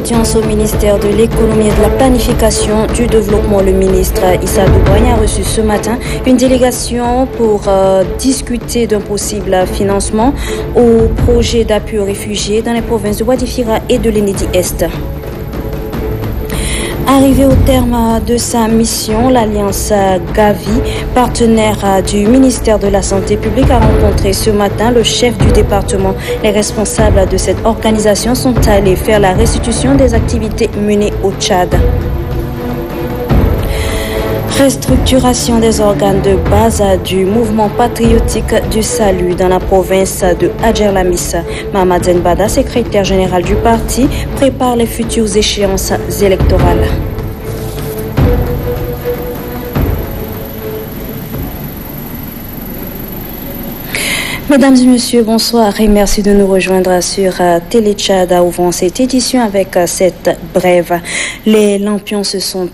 l'audience au ministère de l'économie et de la planification du développement. Le ministre Issa Doubragna a reçu ce matin une délégation pour discuter d'un possible financement au projet d'appui aux réfugiés dans les provinces de Wadifira et de l'Enedi-Est. Arrivé au terme de sa mission, l'Alliance Gavi, partenaire du ministère de la Santé publique, a rencontré ce matin le chef du département. Les responsables de cette organisation sont allés faire la restitution des activités menées au Tchad. Restructuration des organes de base du mouvement patriotique du salut dans la province de Adjerlamis. Mahamat Zenbada, secrétaire général du parti, prépare les futures échéances électorales. Mesdames et messieurs, bonsoir et merci de nous rejoindre sur Télé Tchad. Ouvrons cette édition avec cette brève. Les lampions se sont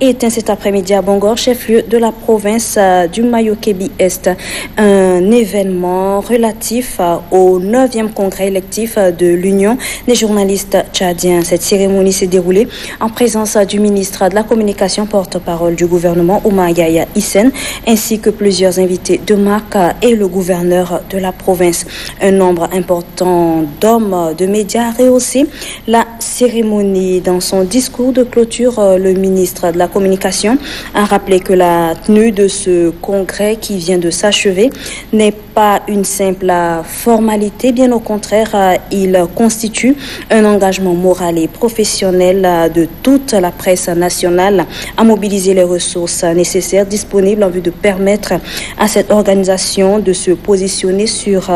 éteints cet après-midi à Bangor, chef-lieu de la province du Mayo-Kébi-Est. Un événement relatif au 9e congrès électif de l'Union des journalistes tchadiens. Cette cérémonie s'est déroulée en présence du ministre de la Communication, porte-parole du gouvernement, Oumar Yahya Hissène, ainsi que plusieurs invités de marque et le gouverneur de la province. Un nombre important d'hommes de médias a rehaussé la cérémonie. Dans son discours de clôture, le ministre de la Communication a rappelé que la tenue de ce congrès qui vient de s'achever n'est pas une simple formalité, bien au contraire, il constitue un engagement moral et professionnel de toute la presse nationale à mobiliser les ressources nécessaires disponibles en vue de permettre à cette organisation de se positionner sur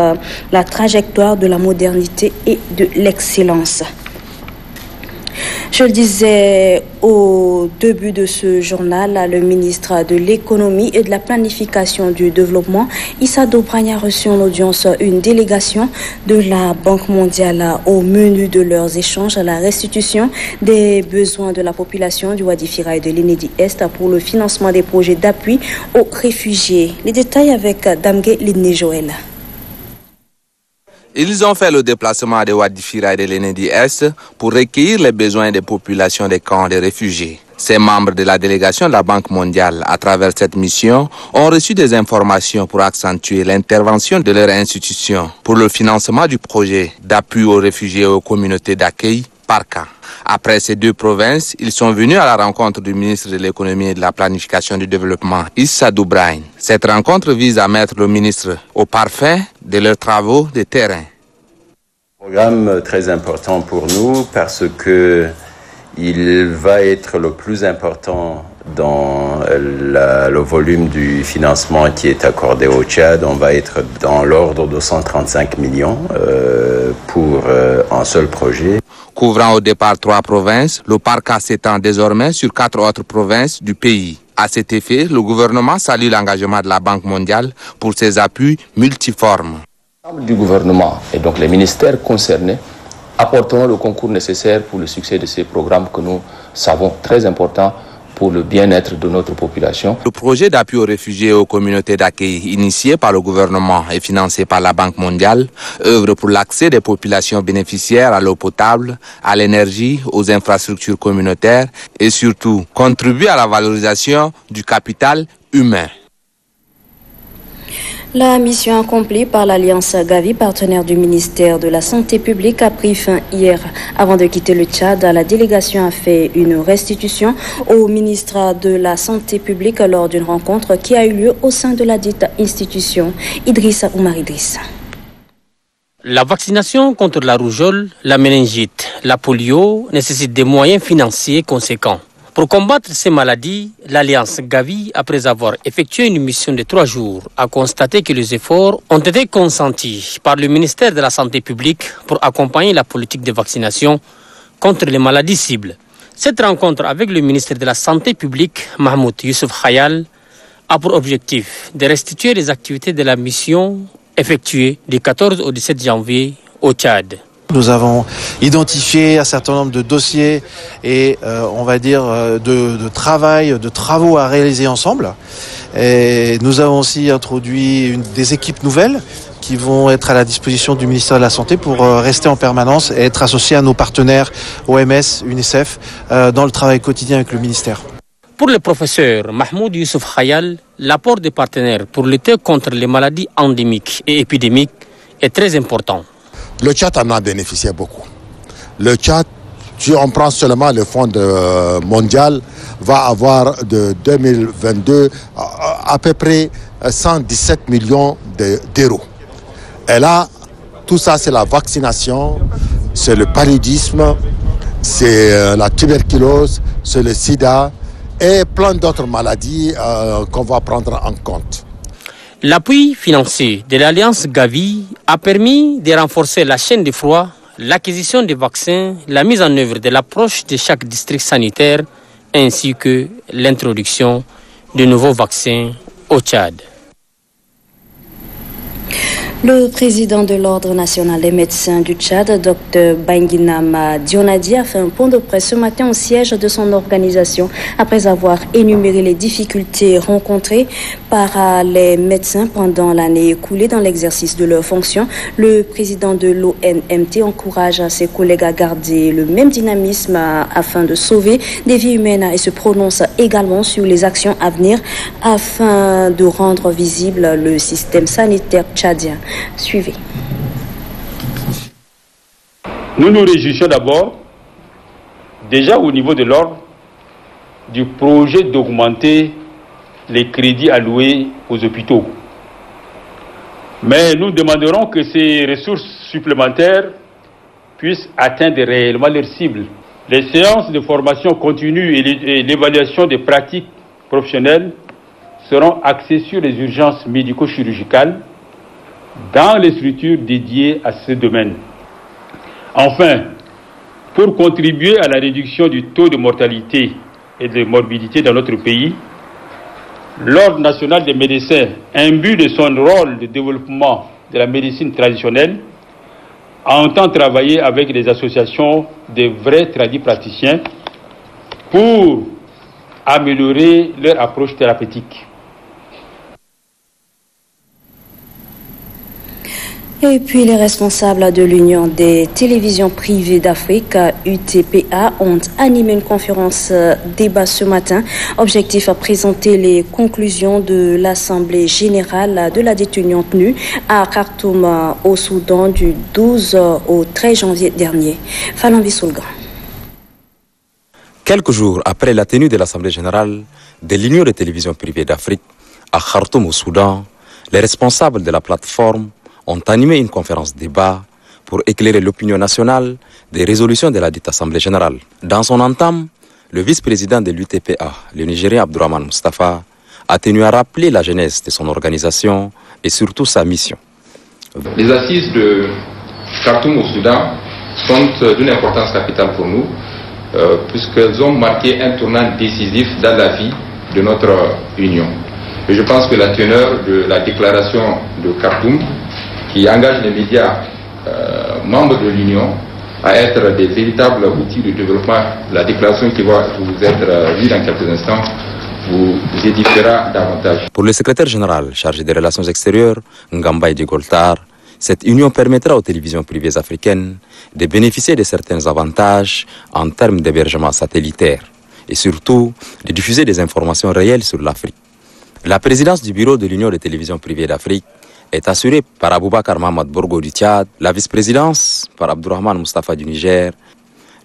la trajectoire de la modernité et de l'excellence. Je le disais au début de ce journal, le ministre de l'économie et de la planification du développement, Issa Doubragna, a reçu en audience une délégation de la Banque mondiale au menu de leurs échanges à la restitution des besoins de la population du Wadifira et de l'Enedi-Est pour le financement des projets d'appui aux réfugiés. Les détails avec Damge Lidné Joël. Ils ont fait le déplacement de Wadifira et de l'Enedi-Est pour recueillir les besoins des populations des camps de réfugiés. Ces membres de la délégation de la Banque mondiale, à travers cette mission, ont reçu des informations pour accentuer l'intervention de leur institution pour le financement du projet d'appui aux réfugiés et aux communautés d'accueil par camp. Après ces deux provinces, ils sont venus à la rencontre du ministre de l'économie et de la planification du développement, Issa Doubragna. Cette rencontre vise à mettre le ministre au parfait de leurs travaux de terrain. Un programme très important pour nous parce que il va être le plus important dans le volume du financement qui est accordé au Tchad. On va être dans l'ordre de 135 millions pour un seul projet. Couvrant au départ 3 provinces, le PARCA s'étend désormais sur 4 autres provinces du pays. À cet effet, le gouvernement salue l'engagement de la Banque mondiale pour ses appuis multiformes. L'ensemble du gouvernement et donc les ministères concernés apporteront le concours nécessaire pour le succès de ces programmes que nous savons très importants pour le bien-être de notre population. Le projet d'appui aux réfugiés et aux communautés d'accueil initié par le gouvernement et financé par la Banque mondiale œuvre pour l'accès des populations bénéficiaires à l'eau potable, à l'énergie, aux infrastructures communautaires et surtout contribue à la valorisation du capital humain. La mission accomplie par l'Alliance Gavi, partenaire du ministère de la Santé publique, a pris fin hier. Avant de quitter le Tchad, la délégation a fait une restitution au ministre de la Santé publique lors d'une rencontre qui a eu lieu au sein de la dite institution. Idrissa Oumar Idriss. La vaccination contre la rougeole, la méningite, la polio nécessite des moyens financiers conséquents. Pour combattre ces maladies, l'Alliance Gavi, après avoir effectué une mission de 3 jours, a constaté que les efforts ont été consentis par le ministère de la Santé publique pour accompagner la politique de vaccination contre les maladies cibles. Cette rencontre avec le ministre de la Santé publique, Mahmoud Youssouf Khayal, a pour objectif de restituer les activités de la mission effectuées du 14 au 17 janvier au Tchad. Nous avons identifié un certain nombre de dossiers et de travaux à réaliser ensemble. Et nous avons aussi introduit des équipes nouvelles qui vont être à la disposition du ministère de la Santé pour rester en permanence et être associés à nos partenaires OMS, UNICEF, dans le travail quotidien avec le ministère. Pour le professeur Mahmoud Youssouf Khayal, l'apport des partenaires pour lutter contre les maladies endémiques et épidémiques est très important. Le Tchad en a bénéficié beaucoup. Le Tchad, si on prend seulement le fonds mondial, va avoir de 2022 à peu près 117 millions d'euros. Et là, tout ça, c'est la vaccination, c'est le paludisme, c'est la tuberculose, c'est le sida et plein d'autres maladies qu'on va prendre en compte. L'appui financier de l'Alliance Gavi a permis de renforcer la chaîne de froid, l'acquisition des vaccins, la mise en œuvre de l'approche de chaque district sanitaire, ainsi que l'introduction de nouveaux vaccins au Tchad. Le président de l'Ordre national des médecins du Tchad, Dr Banguinam Dionadi, a fait un point de presse ce matin au siège de son organisation après avoir énuméré les difficultés rencontrées par les médecins pendant l'année écoulée dans l'exercice de leurs fonctions. Le président de l'ONMT encourage ses collègues à garder le même dynamisme afin de sauver des vies humaines et se prononce également sur les actions à venir afin de rendre visible le système sanitaire tchadien. Suivez. Nous nous réjouissons d'abord, déjà au niveau de l'ordre, du projet d'augmenter les crédits alloués aux hôpitaux. Mais nous demanderons que ces ressources supplémentaires puissent atteindre réellement leurs cibles. Les séances de formation continue et l'évaluation des pratiques professionnelles seront axées sur les urgences médico-chirurgicales dans les structures dédiées à ce domaine. Enfin, pour contribuer à la réduction du taux de mortalité et de morbidité dans notre pays, l'Ordre national des médecins, imbu de son rôle de développement de la médecine traditionnelle, entend travailler avec les associations de vrais praticiens pour améliorer leur approche thérapeutique. Et puis les responsables de l'Union des télévisions privées d'Afrique, UTPA, ont animé une conférence débat ce matin. Objectif à présenter les conclusions de l'Assemblée générale de la détenue tenue à Khartoum au Soudan du 12 au 13 janvier dernier. Falambi Soulgan. Quelques jours après la tenue de l'Assemblée générale de l'Union des télévisions privées d'Afrique à Khartoum au Soudan, les responsables de la plateforme ont animé une conférence débat pour éclairer l'opinion nationale des résolutions de la dite Assemblée générale. Dans son entame, le vice-président de l'UTPA, le Nigérien Abdourahmane Mustafa, a tenu à rappeler la genèse de son organisation et surtout sa mission. Les assises de Khartoum au Soudan sont d'une importance capitale pour nous, puisqu'elles ont marqué un tournant décisif dans la vie de notre Union. Et je pense que la teneur de la déclaration de Khartoum, qui engage les médias membres de l'Union à être des véritables outils de développement, la déclaration qui va vous être lue dans quelques instants, vous édifiera davantage. Pour le secrétaire général chargé des relations extérieures, Ngamba Goltar, cette union permettra aux télévisions privées africaines de bénéficier de certains avantages en termes d'hébergement satellitaire et surtout de diffuser des informations réelles sur l'Afrique. La présidence du bureau de l'Union des télévisions privées d'Afrique est assurée par Aboubakar Mohamed Bourgo du Tchad, la vice-présidence par Abdourahmane Mustafa du Niger.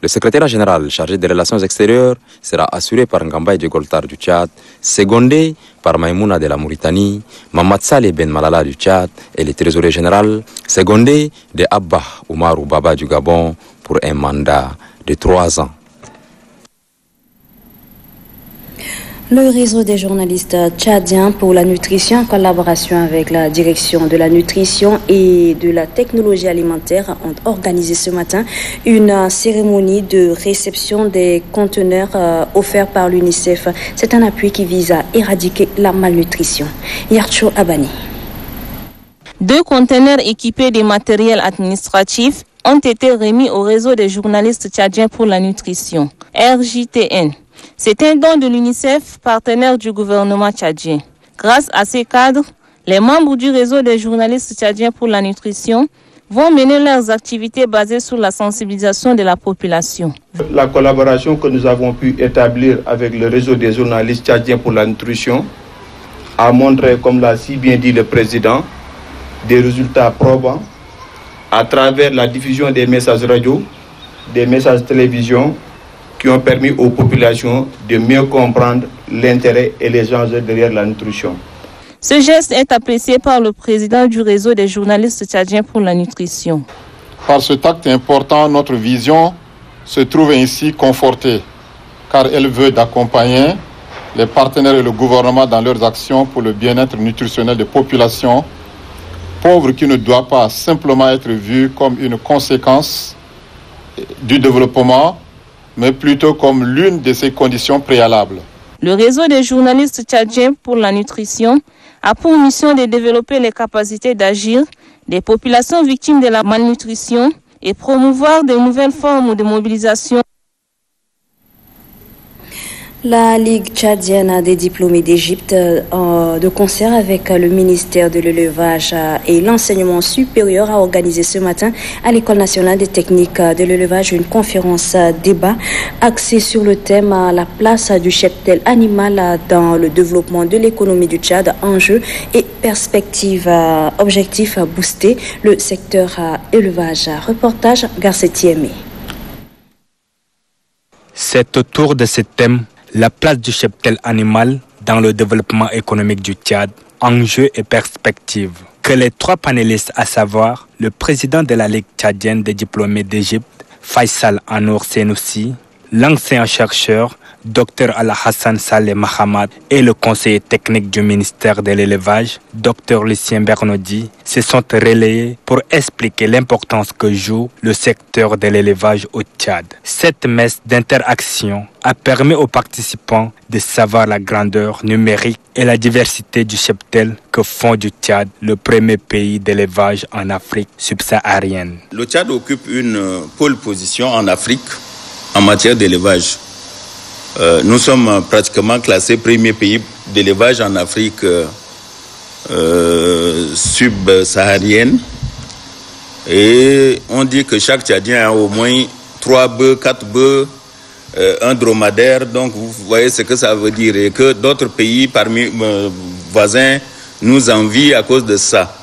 Le secrétaire général chargé des relations extérieures sera assuré par Ngamba Goltar du Tchad, secondé par Maïmouna de la Mauritanie, Mamad Saleh Ben Malala du Tchad et le trésorier général, secondé de Abba Oumarou Baba du Gabon pour un mandat de 3 ans. Le réseau des journalistes tchadiens pour la nutrition, en collaboration avec la direction de la nutrition et de la technologie alimentaire, ont organisé ce matin une cérémonie de réception des conteneurs offerts par l'UNICEF. C'est un appui qui vise à éradiquer la malnutrition. Yarcho Abani. 2 conteneurs équipés de matériel administratif ont été remis au réseau des journalistes tchadiens pour la nutrition, RJTN. C'est un don de l'UNICEF, partenaire du gouvernement tchadien. Grâce à ces cadres, les membres du réseau des journalistes tchadiens pour la nutrition vont mener leurs activités basées sur la sensibilisation de la population. La collaboration que nous avons pu établir avec le réseau des journalistes tchadiens pour la nutrition a montré, comme l'a si bien dit le président, des résultats probants à travers la diffusion des messages radio, des messages télévision qui ont permis aux populations de mieux comprendre l'intérêt et les enjeux derrière la nutrition. Ce geste est apprécié par le président du réseau des journalistes tchadiens pour la nutrition. Par cet acte important, notre vision se trouve ainsi confortée, car elle veut d'accompagner les partenaires et le gouvernement dans leurs actions pour le bien-être nutritionnel des populations pauvres qui ne doit pas simplement être vu comme une conséquence du développement, mais plutôt comme l'une de ses conditions préalables. Le réseau des journalistes tchadiens pour la nutrition a pour mission de développer les capacités d'agir des populations victimes de la malnutrition et promouvoir de nouvelles formes de mobilisation. La Ligue tchadienne des diplômés d'Égypte, de concert avec le ministère de l'élevage et l'enseignement supérieur, a organisé ce matin à l'École nationale des techniques de l'élevage une conférence débat axée sur le thème la place du cheptel animal dans le développement de l'économie du Tchad, enjeux et perspectives, objectifs à booster le secteur élevage. Reportage Garcetti Aimé. C'est autour de ce thème, la place du cheptel animal dans le développement économique du Tchad, enjeux et perspectives, que les trois panélistes, à savoir le président de la Ligue tchadienne des diplômés d'Égypte, Faisal Anour Senoussi, l'ancien chercheur, Dr Al-Hassan Saleh Mahamad, et le conseiller technique du ministère de l'élevage, Dr Lucien Bernaudi, se sont relayés pour expliquer l'importance que joue le secteur de l'élevage au Tchad. Cette messe d'interaction a permis aux participants de savoir la grandeur numérique et la diversité du cheptel que font du Tchad le premier pays d'élevage en Afrique subsaharienne. Le Tchad occupe une pole position en Afrique en matière d'élevage. Nous sommes pratiquement classés premier pays d'élevage en Afrique subsaharienne. Et on dit que chaque Tchadien a au moins 3 bœufs, 4 bœufs, un dromadaire. Donc vous voyez ce que ça veut dire. Et que d'autres pays parmi voisins nous envient à cause de ça.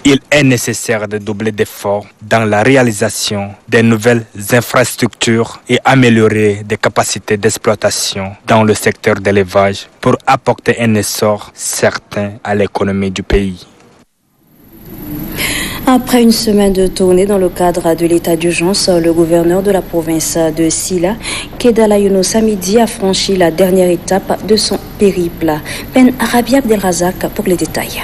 Il est nécessaire de doubler d'efforts dans la réalisation des nouvelles infrastructures et améliorer des capacités d'exploitation dans le secteur de l'élevage pour apporter un essor certain à l'économie du pays. Après une semaine de tournée dans le cadre de l'état d'urgence, le gouverneur de la province de Sila, Kedala Younous Hamidi, a franchi la dernière étape de son périple. Ben Arabi Abdelrazak pour les détails.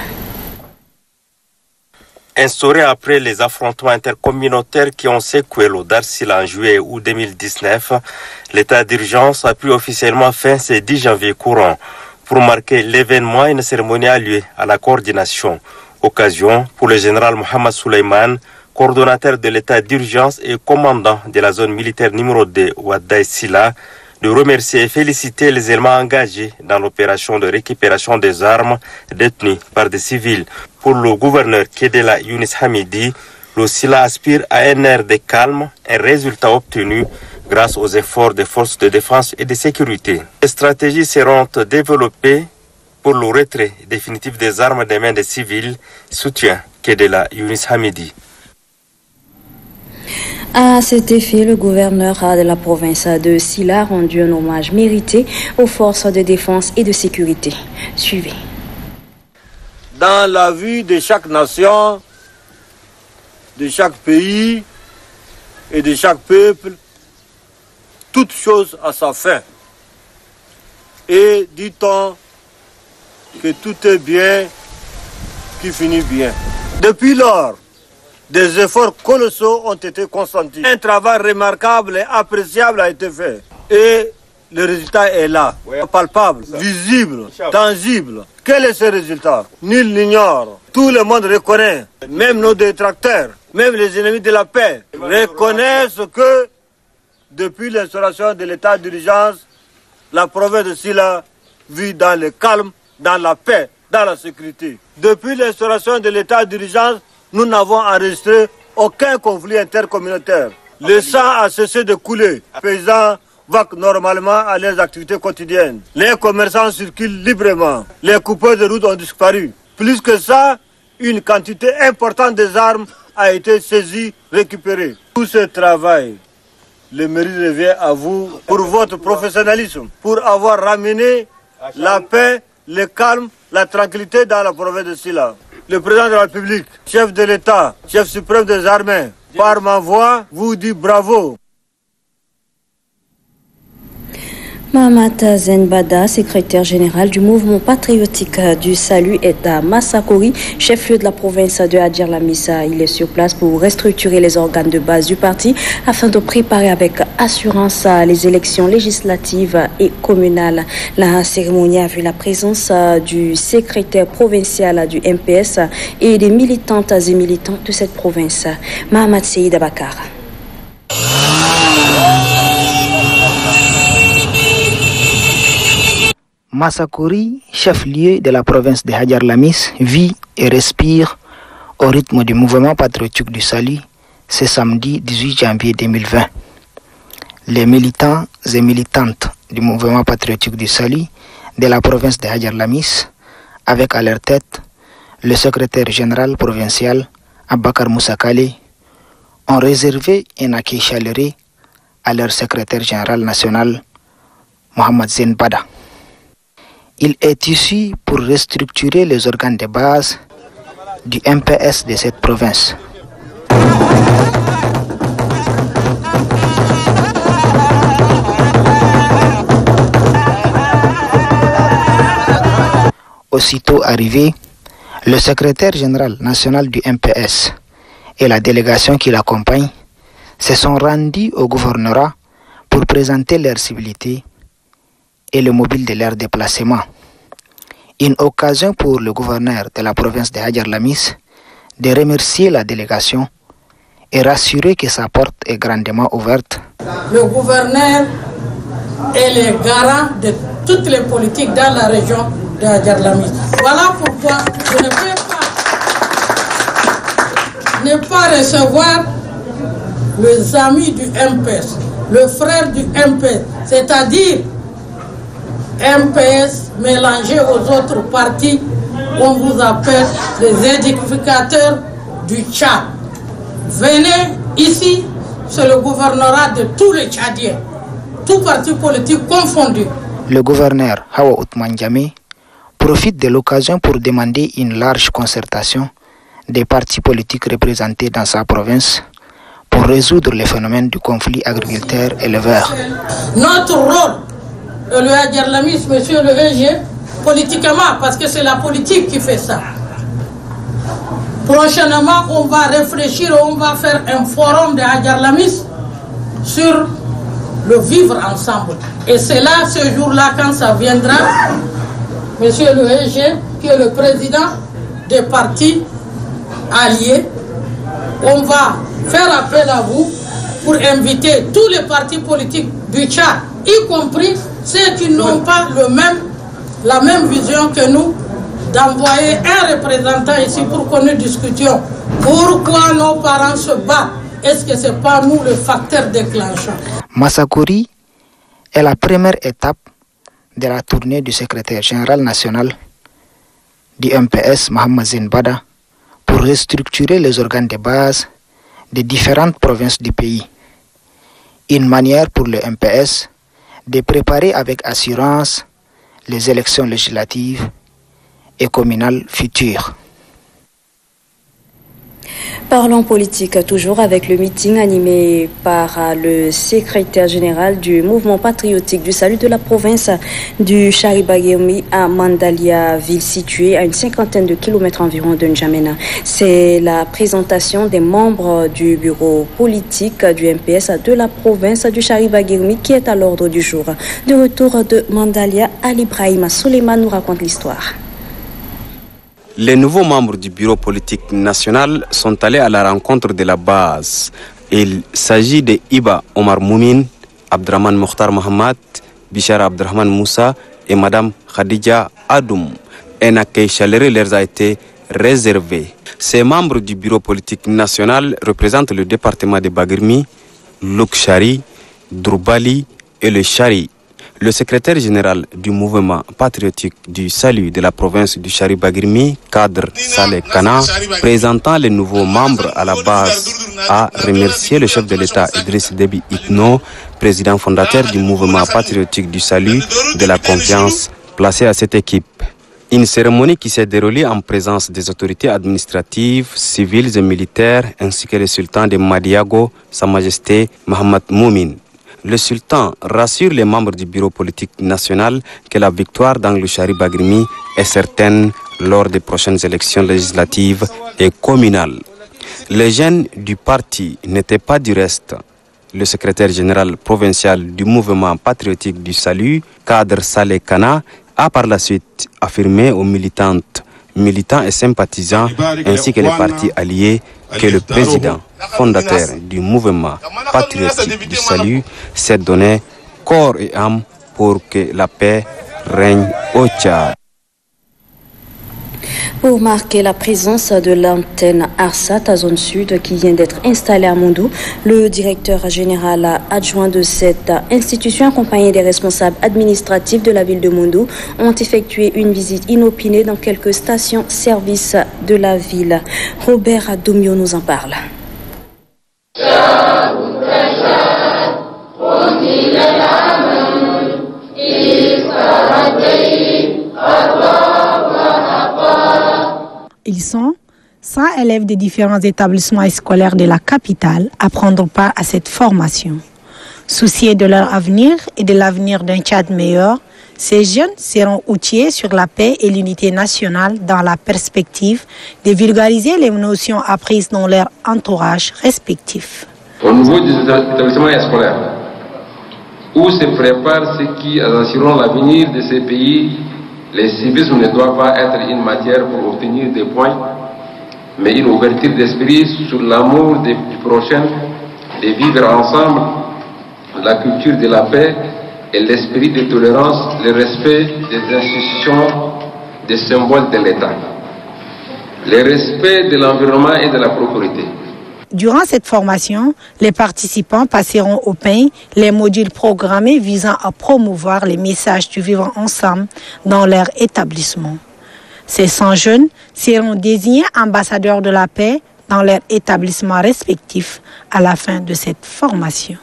Instauré après les affrontements intercommunautaires qui ont secoué le Dar-Sila en juillet août 2019, l'état d'urgence a pris officiellement fin ce 10 janvier courant. Pour marquer l'événement, une cérémonie a lieu à la coordination. Occasion pour le général Mohamed Souleyman, coordonnateur de l'état d'urgence et commandant de la zone militaire numéro 2 Ouaddaï-Sila, de remercier et féliciter les éléments engagés dans l'opération de récupération des armes détenues par des civils. Pour le gouverneur Kedela Younous Hamidi, le Sila aspire à un air de calme, un résultat obtenu grâce aux efforts des forces de défense et de sécurité. Les stratégies seront développées pour le retrait définitif des armes des mains des civils, soutient Kedela Younous Hamidi. À cet effet, le gouverneur de la province de Sila a rendu un hommage mérité aux forces de défense et de sécurité. Suivez. Dans la vie de chaque nation, de chaque pays et de chaque peuple, toute chose a sa fin. Et dit-on que tout est bien qui finit bien. Depuis lors, des efforts colossaux ont été consentis. Un travail remarquable et appréciable a été fait. Et le résultat est là, palpable, visible, tangible. Quel est ce résultat? Nul n'ignore. Tout le monde reconnaît, même nos détracteurs, même les ennemis de la paix, reconnaissent que depuis l'instauration de l'état d'urgence, la province de Sila vit dans le calme, dans la paix dans la sécurité. Depuis l'instauration de l'état d'urgence, nous n'avons enregistré aucun conflit intercommunautaire. Le sang a cessé de couler. Les paysans vaquent normalement à leurs activités quotidiennes. Les commerçants circulent librement. Les coupeurs de route ont disparu. Plus que ça, une quantité importante des armes a été saisie, récupérée. Tout ce travail, le mérite revient à vous pour votre professionnalisme, pour avoir ramené la paix, le calme, la tranquillité dans la province de Silla. Le président de la République, chef de l'État, chef suprême des armées, par ma voix, vous dit bravo. Mahamat Zenbada, secrétaire général du mouvement patriotique du salut, est à Massakori, chef-lieu de la province de Hadjer-Lamissa. Il est sur place pour restructurer les organes de base du parti afin de préparer avec assurance les élections législatives et communales. La cérémonie a vu la présence du secrétaire provincial du MPS et des militantes et militants de cette province. Mahamat Seyd Abakar. Massakori, chef-lieu de la province de Hadjer-Lamis, vit et respire au rythme du mouvement patriotique du salut ce samedi 18 janvier 2020. Les militants et militantes du mouvement patriotique du salut de la province de Hadjer-Lamis, avec à leur tête le secrétaire général provincial Abakar Moussakale, ont réservé un accueil chaleureux à leur secrétaire général national Mohamed Zenbada. Il est ici pour restructurer les organes de base du MPS de cette province. Aussitôt arrivé, le secrétaire général national du MPS et la délégation qui l'accompagne se sont rendus au gouvernorat pour présenter leur civilité et le mobile de leur déplacement. Une occasion pour le gouverneur de la province de Hadjer-Lamis de remercier la délégation et rassurer que sa porte est grandement ouverte. Le gouverneur est le garant de toutes les politiques dans la région de Hadjer-Lamis. Voilà pourquoi je ne peux pas recevoir les amis du MPS, le frère du MPS, c'est-à-dire MPS mélangé aux autres partis, on vous appelle les édificateurs du Tchad. Venez ici, c'est le gouvernorat de tous les Tchadiens, tous partis politiques confondus. Le gouverneur Hawa Ousmane Diamé profite de l'occasion pour demander une large concertation des partis politiques représentés dans sa province pour résoudre les phénomènes du conflit agriculteur-éleveur. Notre rôle, le Hadjer-Lamis, monsieur le VG, politiquement, parce que c'est la politique qui fait ça. Prochainement, on va réfléchir, on va faire un forum de Hadjer-Lamis sur le vivre ensemble. Et c'est là, ce jour-là, quand ça viendra, monsieur le VG, qui est le président des partis alliés, on va faire appel à vous pour inviter tous les partis politiques du Tchad, y compris ceux qui n'ont pas la même vision que nous, d'envoyer un représentant ici pour que nous discutions. Pourquoi nos parents se battent? Est-ce que ce n'est pas nous le facteur déclenchant? Massakori est la première étape de la tournée du secrétaire général national du MPS, Mohamed Zenbada, pour restructurer les organes de base des différentes provinces du pays. Une manière pour le MPS de préparer avec assurance les élections législatives et communales futures. Parlons politique, toujours avec le meeting animé par le secrétaire général du mouvement patriotique du salut de la province du Chariba-Guermi à Mandalia, ville située à une cinquantaine de kilomètres environ de N'Djamena. C'est la présentation des membres du bureau politique du MPS de la province du Chariba-Guermi qui est à l'ordre du jour. De retour de Mandalia, Ali Ibrahima Suleiman nous raconte l'histoire. Les nouveaux membres du bureau politique national sont allés à la rencontre de la base. Il s'agit de Iba Omar Moumin, Abdraman Mokhtar Mohamed, Bichara Abdrahman Moussa et Madame Khadija Adoum. Un accueil chaleureux leur a été réservé. Ces membres du bureau politique national représentent le département de Bagirmi, Lukshari, Drourbali et le Chari. Le secrétaire général du mouvement patriotique du salut de la province du Chari-Bagirmi, Kadr Saleh Kana, présentant les nouveaux membres à la base, a remercié le chef de l'État Idriss Déby Itno, président fondateur du mouvement patriotique du salut, de la confiance placée à cette équipe. Une cérémonie qui s'est déroulée en présence des autorités administratives, civiles et militaires, ainsi que le sultan de Madiago, Sa Majesté Mohamed Moumin. Le sultan rassure les membres du bureau politique national que la victoire dans le Chari-Bagirmi est certaine lors des prochaines élections législatives et communales. Les jeunes du parti n'étaient pas du reste. Le secrétaire général provincial du mouvement patriotique du salut, Kadr Saleh Kana, a par la suite affirmé aux militants et sympathisants ainsi que les partis alliés que le président fondateur du mouvement patriotique du salut s'est donné corps et âme pour que la paix règne au Tchad. Pour marquer la présence de l'antenne ARSAT à zone sud qui vient d'être installée à Mondou, le directeur général adjoint de cette institution accompagné des responsables administratifs de la ville de Mondou ont effectué une visite inopinée dans quelques stations-service de la ville. Robert Domio nous en parle. Ils sont 100 élèves des différents établissements scolaires de la capitale à prendre part à cette formation. Souciés de leur avenir et de l'avenir d'un Tchad meilleur, ces jeunes seront outillés sur la paix et l'unité nationale dans la perspective de vulgariser les notions apprises dans leur entourage respectif. Au niveau des établissements scolaires, où se préparent ceux qui assureront l'avenir de ces pays, le civisme ne doit pas être une matière pour obtenir des points, mais une ouverture d'esprit sur l'amour du prochain, de vivre ensemble, la culture de la paix et l'esprit de tolérance, le respect des institutions, des symboles de l'État, le respect de l'environnement et de la propriété. Durant cette formation, les participants passeront au pain les modules programmés visant à promouvoir les messages du vivre ensemble dans leur établissement. Ces 100 jeunes seront désignés ambassadeurs de la paix dans leurs établissements respectifs à la fin de cette formation.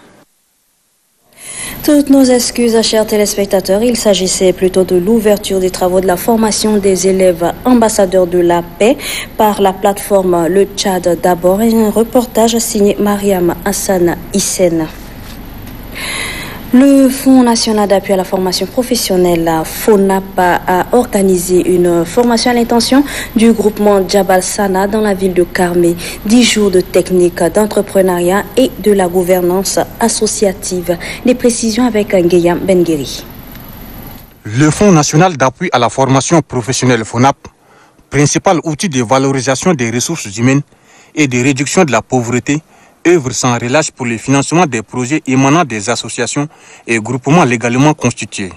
Toutes nos excuses, chers téléspectateurs. Il s'agissait plutôt de l'ouverture des travaux de la formation des élèves ambassadeurs de la paix par la plateforme Le Tchad d'abord et un reportage signé Mariam Hassan Hissène. Le Fonds national d'appui à la formation professionnelle, FONAP, a organisé une formation à l'intention du groupement Jabal Sana dans la ville de Karmé. 10 jours de technique d'entrepreneuriat et de la gouvernance associative. Des précisions avec Ngueyam Bengueri. Le Fonds national d'appui à la formation professionnelle FONAP, principal outil de valorisation des ressources humaines et de réduction de la pauvreté, œuvre sans relâche pour le financement des projets émanant des associations et groupements légalement constitués.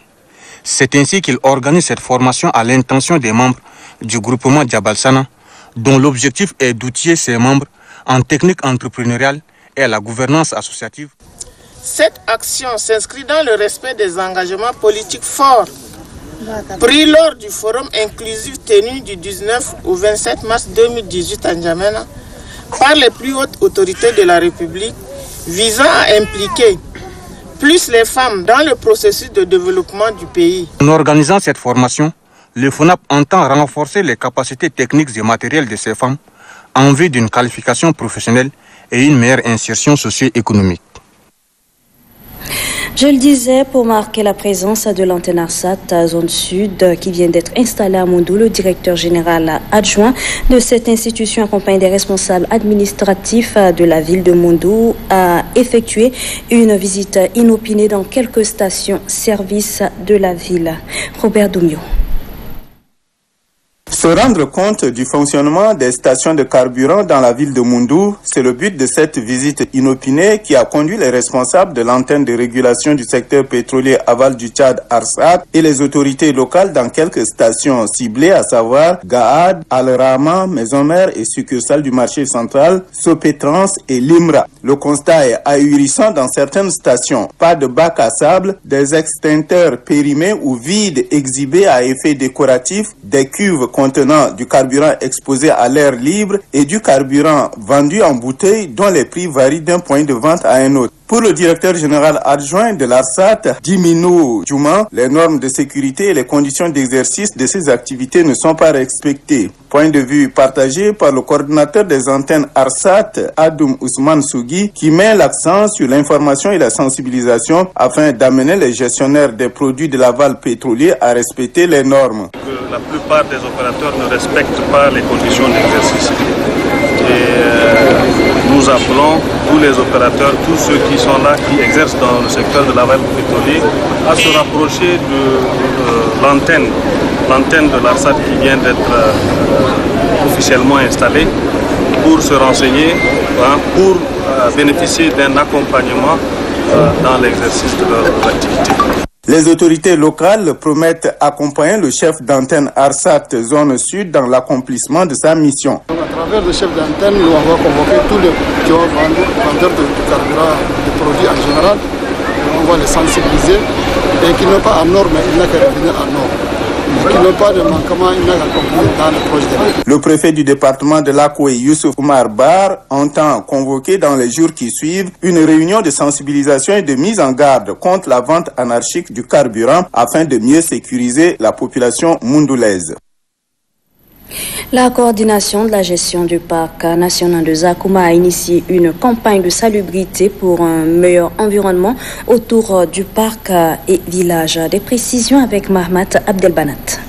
C'est ainsi qu'il organise cette formation à l'intention des membres du groupement Jabal Sana, dont l'objectif est d'outiller ses membres en technique entrepreneuriale et à la gouvernance associative. Cette action s'inscrit dans le respect des engagements politiques forts pris lors du forum inclusif tenu du 19 au 27 mars 2018 à N'Djamena par les plus hautes autorités de la République visant à impliquer plus les femmes dans le processus de développement du pays. En organisant cette formation, le FONAP entend renforcer les capacités techniques et matérielles de ces femmes en vue d'une qualification professionnelle et une meilleure insertion socio-économique. Je le disais, pour marquer la présence de l'antenne ARSAT à zone sud qui vient d'être installée à Mondou, le directeur général adjoint de cette institution accompagné des responsables administratifs de la ville de Mondou a effectué une visite inopinée dans quelques stations-service de la ville. Robert Doumio. Se rendre compte du fonctionnement des stations de carburant dans la ville de Moundou, c'est le but de cette visite inopinée qui a conduit les responsables de l'antenne de régulation du secteur pétrolier aval du Tchad, ARSAT, et les autorités locales dans quelques stations ciblées, à savoir Gaad, Al-Rama, Maison Mère et succursale du marché central, Sopétrans et Limra. Le constat est ahurissant dans certaines stations. Pas de bac à sable, des extincteurs périmés ou vides exhibés à effet décoratif, des cuves contenant du carburant exposé à l'air libre et du carburant vendu en bouteille dont les prix varient d'un point de vente à un autre. Pour le directeur général adjoint de l'ARSAT, Diminou Djouma, les normes de sécurité et les conditions d'exercice de ces activités ne sont pas respectées. Point de vue partagé par le coordinateur des antennes ARSAT, Adoum Ousmane Sougui, qui met l'accent sur l'information et la sensibilisation afin d'amener les gestionnaires des produits de l'aval pétrolier à respecter les normes. La plupart des opérateurs ne respectent pas les conditions d'exercice. Et nous appelons tous les opérateurs, tous ceux qui sont là, qui exercent dans le secteur de l'aval pétrolier, à se rapprocher de l'antenne de l'ARSAT qui vient d'être officiellement installée pour se renseigner, pour bénéficier d'un accompagnement dans l'exercice de leurs activités. Les autorités locales promettent accompagner le chef d'antenne ARSAT Zone Sud dans l'accomplissement de sa mission. À travers le chef d'antenne, nous avons convoqué tous les vendeurs de carburant, de produits en général. On va les sensibiliser et qui n'ont pas en norme, il n'a qu'à revenir en norme. Qui n'ont pas de manquement, il n'a qu'à accompagner dans le projet de l'année. Le préfet du département de l'Akoué, Youssouf Oumar Bar, entend convoquer dans les jours qui suivent une réunion de sensibilisation et de mise en garde contre la vente anarchique du carburant afin de mieux sécuriser la population moundoulaise. La coordination de la gestion du parc national de Zakouma a initié une campagne de salubrité pour un meilleur environnement autour du parc et village. Des précisions avec Mahmat Abdelbanat.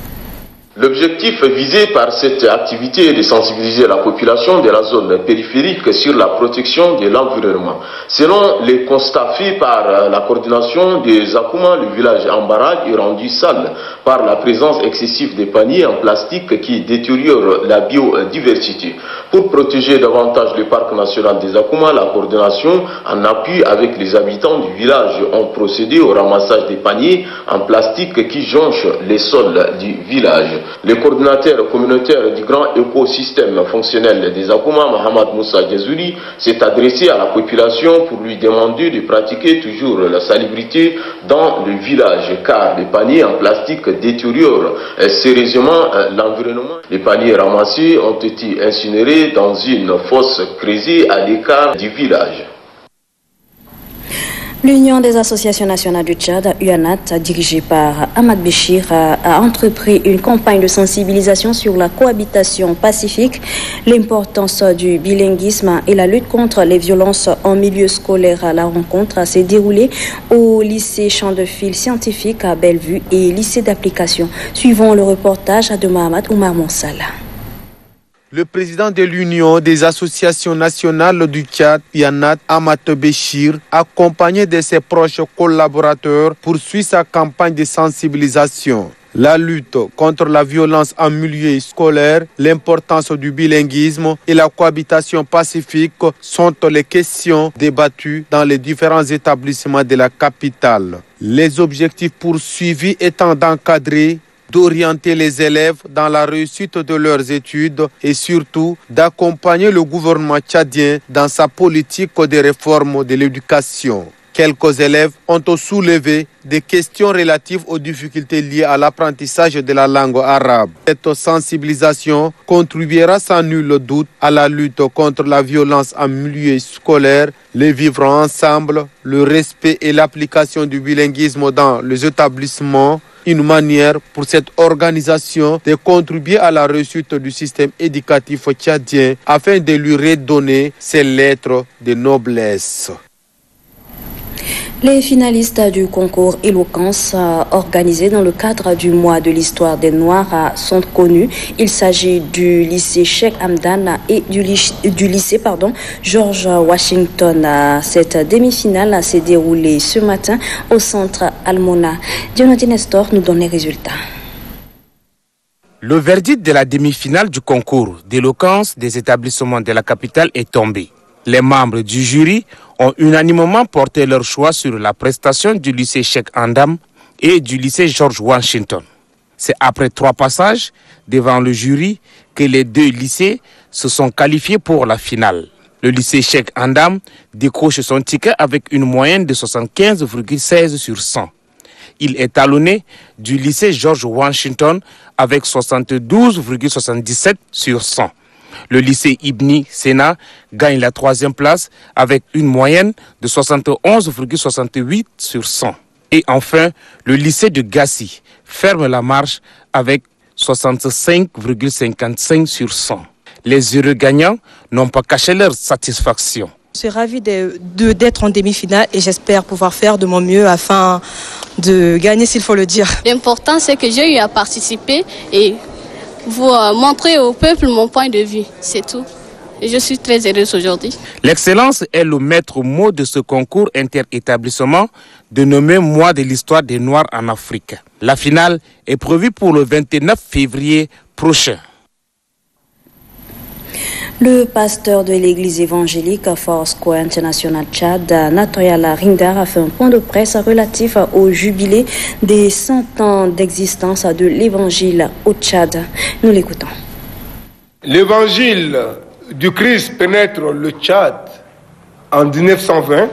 L'objectif visé par cette activité est de sensibiliser la population de la zone périphérique sur la protection de l'environnement. Selon les constats faits par la coordination de Zakouma, le village en baraque est rendu sale par la présence excessive des paniers en plastique qui détériorent la biodiversité. Pour protéger davantage le parc national de Zakouma, la coordination, en appui avec les habitants du village, ont procédé au ramassage des paniers en plastique qui jonchent les sols du village. Le coordinateur communautaire du grand écosystème fonctionnel des Zakouma, Mohamed Moussa Djezouli, s'est adressé à la population pour lui demander de pratiquer toujours la salubrité dans le village, car les paniers en plastique détériorent sérieusement l'environnement. Les paniers ramassés ont été incinérés dans une fosse creusée à l'écart du village. L'Union des associations nationales du Tchad, UANAT, dirigée par Ahmad Béchir, a entrepris une campagne de sensibilisation sur la cohabitation pacifique, l'importance du bilinguisme et la lutte contre les violences en milieu scolaire. La rencontre s'est déroulée au lycée Champ de Fil scientifique à Bellevue et lycée d'application. Suivons le reportage de Mohamed Oumar Monsala. Le président de l'Union des associations nationales du Tchad, UANAT, Ahmad Béchir, accompagné de ses proches collaborateurs, poursuit sa campagne de sensibilisation. La lutte contre la violence en milieu scolaire, l'importance du bilinguisme et la cohabitation pacifique sont les questions débattues dans les différents établissements de la capitale. Les objectifs poursuivis étant d'encadrer, d'orienter les élèves dans la réussite de leurs études et surtout d'accompagner le gouvernement tchadien dans sa politique de réforme de l'éducation. Quelques élèves ont soulevé des questions relatives aux difficultés liées à l'apprentissage de la langue arabe. Cette sensibilisation contribuera sans nul doute à la lutte contre la violence en milieu scolaire, le vivre ensemble, le respect et l'application du bilinguisme dans les établissements, une manière pour cette organisation de contribuer à la réussite du système éducatif tchadien afin de lui redonner ses lettres de noblesse. Les finalistes du concours Éloquence organisé dans le cadre du mois de l'histoire des Noirs sont connus. Il s'agit du lycée Cheikh Hamdan et du lycée George Washington. Cette demi-finale s'est déroulée ce matin au centre Almona. Dionati Nestor nous donne les résultats. Le verdict de la demi-finale du concours d'éloquence des établissements de la capitale est tombé. Les membres du jury ont unanimement porté leur choix sur la prestation du lycée Cheikh Andam et du lycée George Washington. C'est après 3 passages devant le jury que les 2 lycées se sont qualifiés pour la finale. Le lycée Cheikh Andam décroche son ticket avec une moyenne de 75,16 sur 100. Il est talonné du lycée George Washington avec 72,77 sur 100. Le lycée Ibn Sena gagne la 3e place avec une moyenne de 71,68 sur 100. Et enfin, le lycée de Gassi ferme la marche avec 65,55 sur 100. Les heureux gagnants n'ont pas caché leur satisfaction. Je suis ravie d'être en demi-finale et j'espère pouvoir faire de mon mieux afin de gagner, s'il faut le dire. L'important, c'est que j'ai eu à participer et vous montrer au peuple mon point de vue, c'est tout. Et je suis très heureuse aujourd'hui. L'excellence est le maître mot de ce concours interétablissement dénommé Mois de l'histoire des Noirs en Afrique. La finale est prévue pour le 29 février prochain. Le pasteur de l'église évangélique Foursquare International Tchad, Natoyala Rindar, a fait un point de presse relatif au jubilé des 100 ans d'existence de l'évangile au Tchad. Nous l'écoutons. L'évangile du Christ pénètre le Tchad en 1920.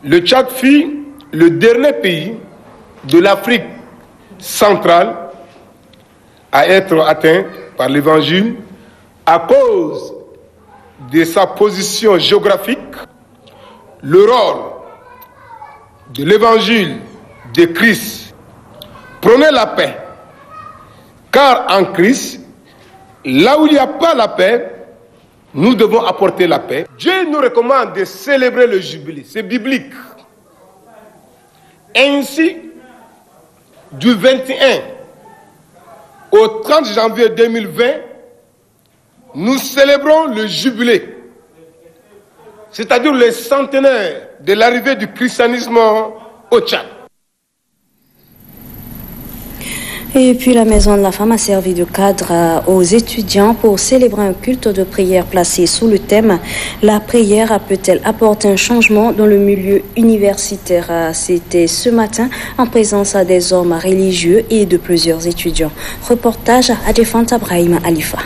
Le Tchad fut le dernier pays de l'Afrique centrale à être atteint par l'évangile à cause de sa position géographique. Le rôle de l'évangile de Christ prenait la paix, car en Christ, là où il n'y a pas la paix, nous devons apporter la paix. Dieu nous recommande de célébrer le jubilé, c'est biblique. Ainsi, du 21 au 30 janvier 2020, nous célébrons le jubilé, c'est-à-dire le centenaire de l'arrivée du christianisme au Tchad. Et puis la Maison de la Femme a servi de cadre aux étudiants pour célébrer un culte de prière placé sous le thème « La prière peut-elle apporter un changement dans le milieu universitaire ?» C'était ce matin en présence des hommes religieux et de plusieurs étudiants. Reportage à Adefanta Brahima Alifa.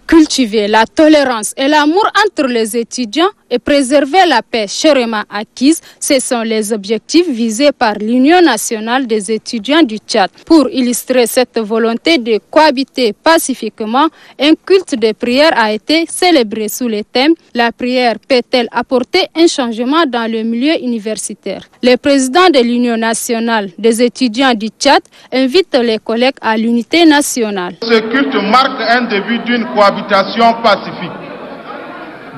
Cultiver la tolérance et l'amour entre les étudiants et préserver la paix chèrement acquise, ce sont les objectifs visés par l'Union nationale des étudiants du Tchad. Pour illustrer cette volonté de cohabiter pacifiquement, un culte de prière a été célébré sous le thème « La prière peut-elle apporter un changement dans le milieu universitaire ?» Le président de l'Union nationale des étudiants du Tchad invite les collègues à l'unité nationale. Ce culte marque un début d'une cohabitation pacifique,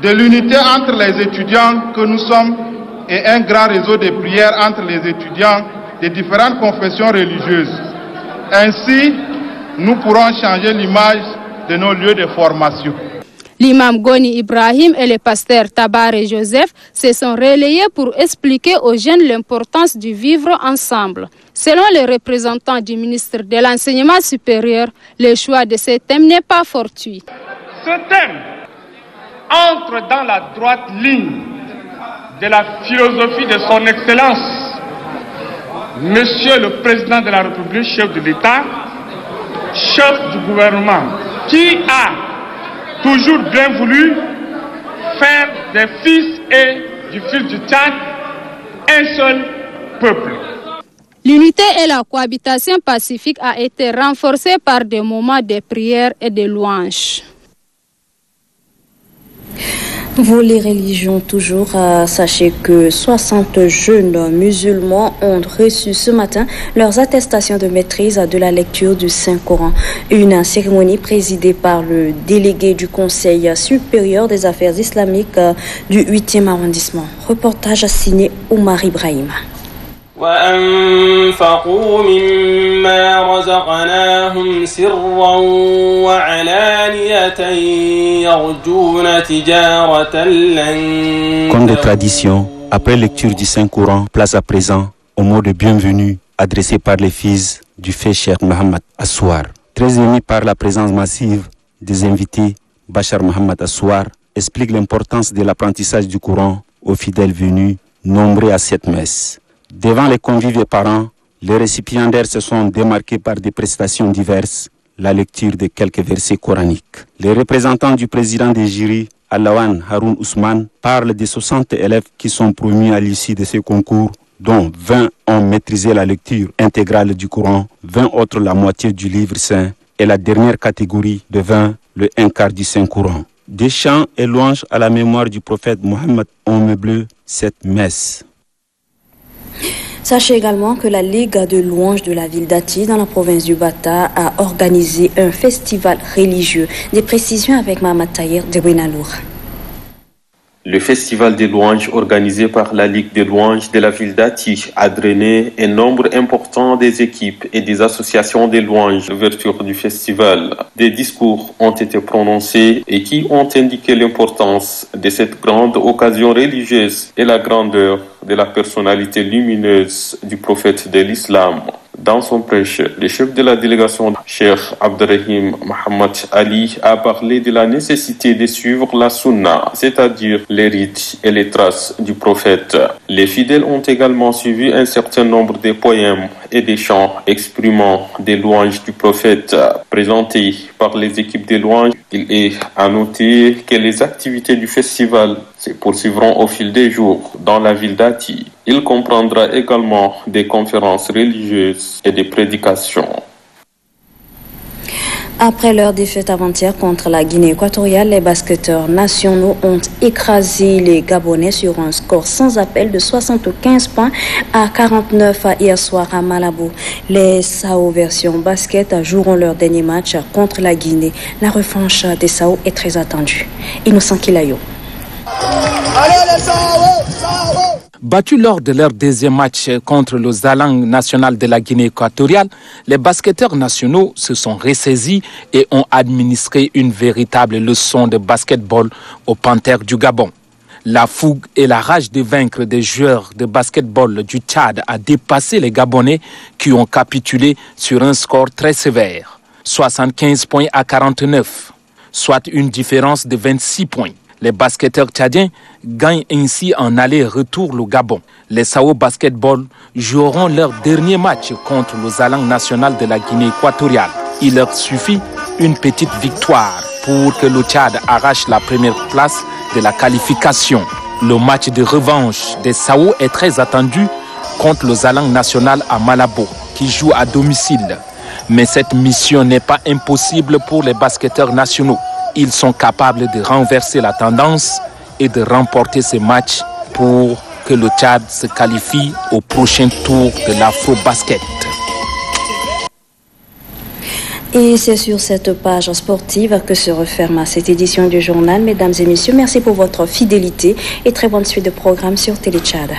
de l'unité entre les étudiants que nous sommes et un grand réseau de prières entre les étudiants des différentes confessions religieuses. Ainsi, nous pourrons changer l'image de nos lieux de formation. L'imam Goni Ibrahim et le pasteur Tabare Joseph se sont relayés pour expliquer aux jeunes l'importance du vivre ensemble. Selon les représentants du ministre de l'Enseignement supérieur, le choix de ce thème n'est pas fortuit. Ce thème entre dans la droite ligne de la philosophie de son Excellence, Monsieur le Président de la République, chef de l'État, chef du gouvernement, qui a toujours bien voulu faire des fils et du fils du Tchad un seul peuple. L'unité et la cohabitation pacifique a été renforcée par des moments de prière et de louange. Vous, les religions, toujours, sachez que 60 jeunes musulmans ont reçu ce matin leurs attestations de maîtrise de la lecture du Saint-Coran. Une cérémonie présidée par le délégué du Conseil supérieur des affaires islamiques du 8e arrondissement. Reportage signé Omar Ibrahim. وأنفقوا مما رزقناهم سرا وعلانية يرجون تجارة لن. Comme de tradition, après lecture du Saint-Coran, place à présent au mot de bienvenue adressé par les fils du fait Cheikh Mohamed Assoar. Très ému par la présence massive des invités, Bachar Mohamed Assouar explique l'importance de l'apprentissage du Coran aux fidèles venus, nombreux à cette messe. Devant les convives et parents, les récipiendaires se sont démarqués par des prestations diverses, la lecture de quelques versets coraniques. Les représentants du président des jurys, Alawan Haroun Ousmane, parlent des 60 élèves qui sont promus à l'issue de ce concours, dont 20 ont maîtrisé la lecture intégrale du Coran, 20 autres la moitié du livre saint, et la dernière catégorie de 20, le 1/4 du Saint-Coran. Des chants et louanges à la mémoire du prophète Mohammed ont meublé cette messe. Sachez également que la Ligue de louanges de la ville d'Ati, dans la province du Bata, a organisé un festival religieux. Des précisions avec Mohamed Tahir de Benalour. Le festival des louanges organisé par la Ligue des louanges de la ville d'Ati a drainé un nombre important des équipes et des associations des louanges. L'ouverture du festival, des discours ont été prononcés et qui ont indiqué l'importance de cette grande occasion religieuse et la grandeur de la personnalité lumineuse du prophète de l'islam. Dans son prêche, le chef de la délégation, Cheikh Abderrahim Mohamed Ali, a parlé de la nécessité de suivre la sunna, c'est-à-dire les rites et les traces du prophète. Les fidèles ont également suivi un certain nombre de poèmes et des chants exprimant des louanges du prophète présentés par les équipes de louanges. Il est à noter que les activités du festival se poursuivront au fil des jours dans la ville d'Ati. Il comprendra également des conférences religieuses et des prédications. Après leur défaite avant-hier contre la Guinée équatoriale, les basketteurs nationaux ont écrasé les Gabonais sur un score sans appel de 75 points à 49 hier soir à Malabo. Les Sao version basket joueront leur dernier match contre la Guinée. La revanche des Sao est très attendue. Innocent Kilayo. Allez les Sao! Battus lors de leur deuxième match contre le Zalang national de la Guinée équatoriale, les basketteurs nationaux se sont ressaisis et ont administré une véritable leçon de basketball aux Panthères du Gabon. La fougue et la rage de vaincre des joueurs de basketball du Tchad a dépassé les Gabonais qui ont capitulé sur un score très sévère, 75 points à 49, soit une différence de 26 points. Les basketteurs tchadiens gagnent ainsi en aller-retour le Gabon. Les Sao Basketball joueront leur dernier match contre le Zalang national de la Guinée équatoriale. Il leur suffit une petite victoire pour que le Tchad arrache la première place de la qualification. Le match de revanche des Sao est très attendu contre le Zalang national à Malabo, qui joue à domicile. Mais cette mission n'est pas impossible pour les basketteurs nationaux. Ils sont capables de renverser la tendance et de remporter ces matchs pour que le Tchad se qualifie au prochain tour de l'Afro-Basket. Et c'est sur cette page sportive que se referme cette édition du journal. Mesdames et messieurs, merci pour votre fidélité et très bonne suite de programmes sur Télé Tchad.